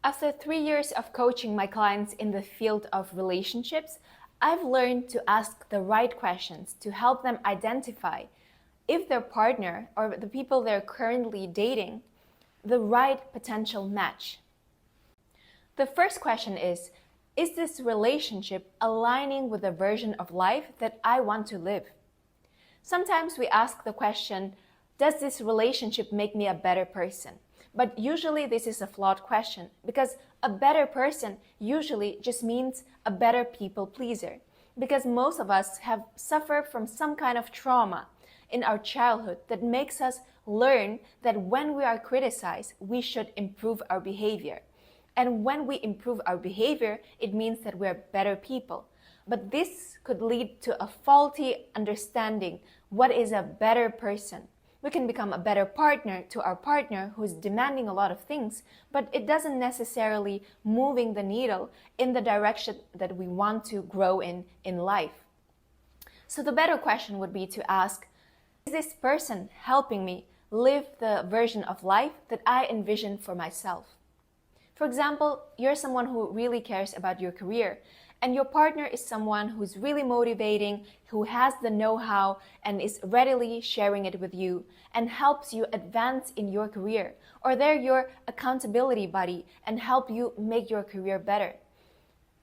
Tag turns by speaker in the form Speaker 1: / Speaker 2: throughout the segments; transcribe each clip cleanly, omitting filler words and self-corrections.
Speaker 1: After 3 years of coaching my clients in the field of relationships, I've learned to ask the right questions to help them identify if their partner or the people they're currently dating the right potential match. The first question is this relationship aligning with the version of life that I want to live? Sometimes we ask the question, does this relationship make me a better person? But usually this is a flawed question because a better person usually just means a better people pleaser. Because most of us have suffered from some kind of trauma in our childhood that makes us learn that when we are criticized, we should improve our behavior. And when we improve our behavior, it means that we're better people. But this could lead to a faulty understanding what is a better person. We can become a better partner to our partner who's demanding a lot of things, but it doesn't necessarily moving the needle in the direction that we want to grow in life. So the better question would be to ask, is this person helping me live the version of life that I envision for myself? For example, you're someone who really cares about your career, and your partner is someone who's really motivating, who has the know-how and is readily sharing it with you and helps you advance in your career. Or they're your accountability buddy and help you make your career better.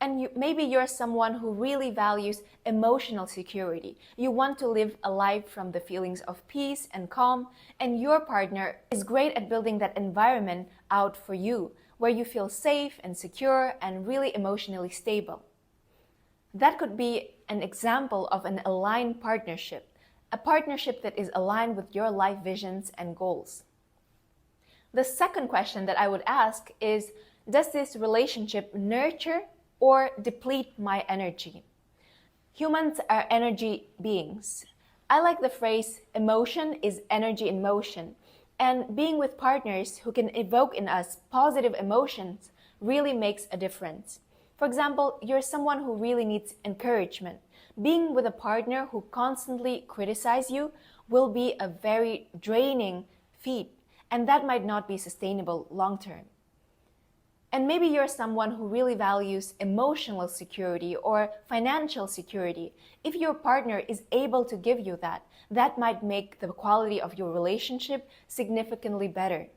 Speaker 1: And maybe you're someone who really values emotional security. You want to live a life from the feelings of peace and calm, and your partner is great at building that environment out for you, where you feel safe and secure and really emotionally stable. That could be an example of an aligned partnership, a partnership that is aligned with your life visions and goals. The second question that I would ask is, does this relationship nurture or deplete my energy? Humans are energy beings. I like the phrase, emotion is energy in motion. And being with partners who can evoke in us positive emotions really makes a difference. For example, you're someone who really needs encouragement. Being with a partner who constantly criticizes you will be a very draining feat, and that might not be sustainable long term. And maybe you're someone who really values emotional security or financial security. If your partner is able to give you that, that might make the quality of your relationship significantly better.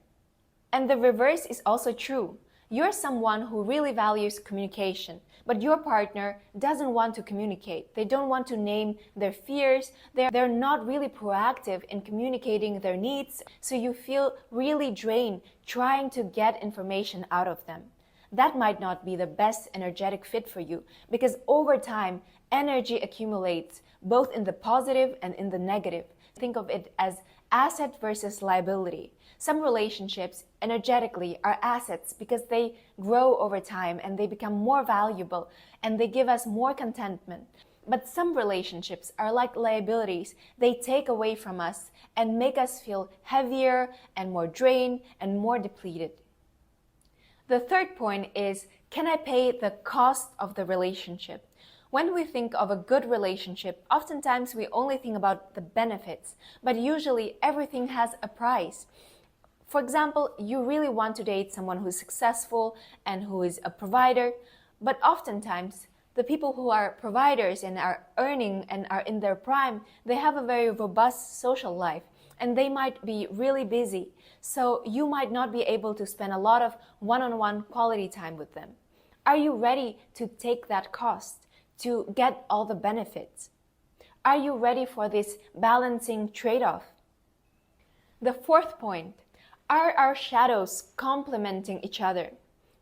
Speaker 1: And the reverse is also true. You're someone who really values communication, but your partner doesn't want to communicate. They don't want to name their fears. They're not really proactive in communicating their needs, so you feel really drained trying to get information out of them. That might not be the best energetic fit for you, because over time, energy accumulates both in the positive and in the negative. Think of it as asset versus liability. Some relationships energetically are assets because they grow over time and they become more valuable and they give us more contentment. But some relationships are like liabilities. They take away from us and make us feel heavier and more drained and more depleted. The third point is, can I pay the cost of the relationship? When we think of a good relationship, oftentimes we only think about the benefits, but usually everything has a price. For example, you really want to date someone who's successful and who is a provider, but oftentimes the people who are providers and are earning and are in their prime, they have a very robust social life and they might be really busy. So you might not be able to spend a lot of one-on-one quality time with them. Are you ready to take that cost to get all the benefits? Are you ready for this balancing trade-off? The fourth point, are our shadows complementing each other?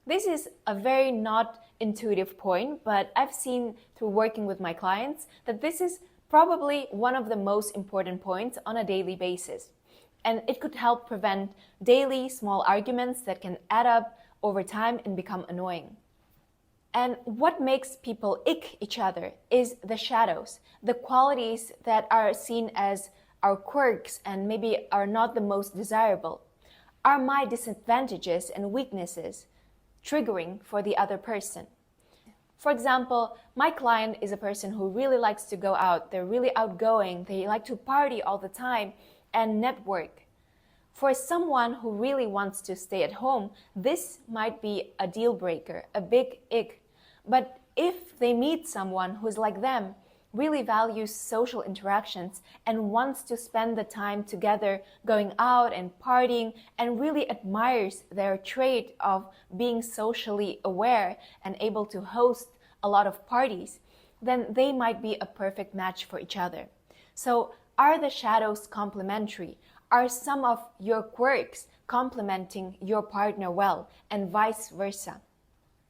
Speaker 1: This is a very not intuitive point, but I've seen through working with my clients that this is probably one of the most important points on a daily basis. And it could help prevent daily small arguments that can add up over time and become annoying. And what makes people ick each other is the shadows, the qualities that are seen as our quirks and maybe are not the most desirable. Are my disadvantages and weaknesses triggering for the other person? For example, my client is a person who really likes to go out. They're really outgoing. They like to party all the time and network. For someone who really wants to stay at home, this might be a deal breaker, a big ick. But if they meet someone who's like them, really values social interactions and wants to spend the time together going out and partying and really admires their trait of being socially aware and able to host a lot of parties, then they might be a perfect match for each other. So, are the shadows complementary? Are some of your quirks complementing your partner well, and vice versa?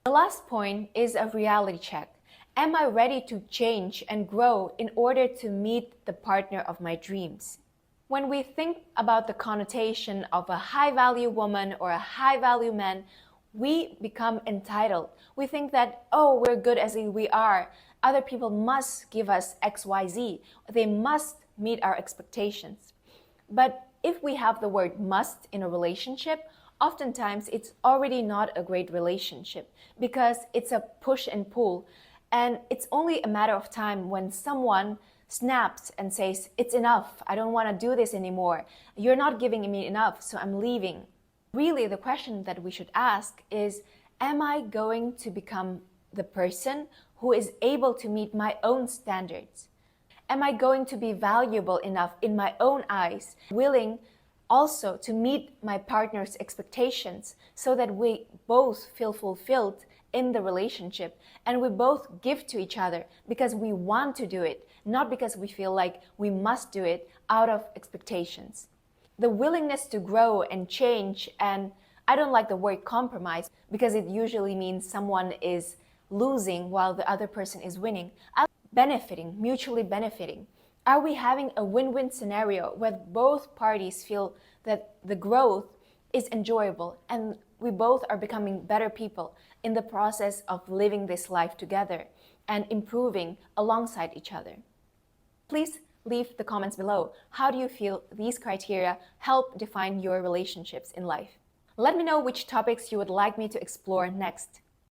Speaker 1: The last point is a reality check. Am I ready to change and grow in order to meet the partner of my dreams? When we think about the connotation of a high-value woman or a high-value man, we become entitled. We think that, oh, we're good as we are. Other people must give us XYZ. They must meet our expectations. But if we have the word must in a relationship, oftentimes it's already not a great relationship because it's a push and pull. And it's only a matter of time when someone snaps and says, it's enough, I don't want to do this anymore. You're not giving me enough, so I'm leaving. Really, the question that we should ask is, am I going to become the person who is able to meet my own standards? Am I going to be valuable enough in my own eyes, willing also to meet my partner's expectations so that we both feel fulfilled in the relationship and we both give to each other because we want to do it, not because we feel like we must do it out of expectations. The willingness to grow and change, and I don't like the word compromise because it usually means someone is losing while the other person is winning. Benefiting, mutually benefiting. Are we having a win-win scenario where both parties feel that the growth is enjoyable and we both are becoming better people in the process of living this life together and improving alongside each other? Please leave the comments below. How do you feel these criteria help define your relationships in life? Let me know which topics you would like me to explore next.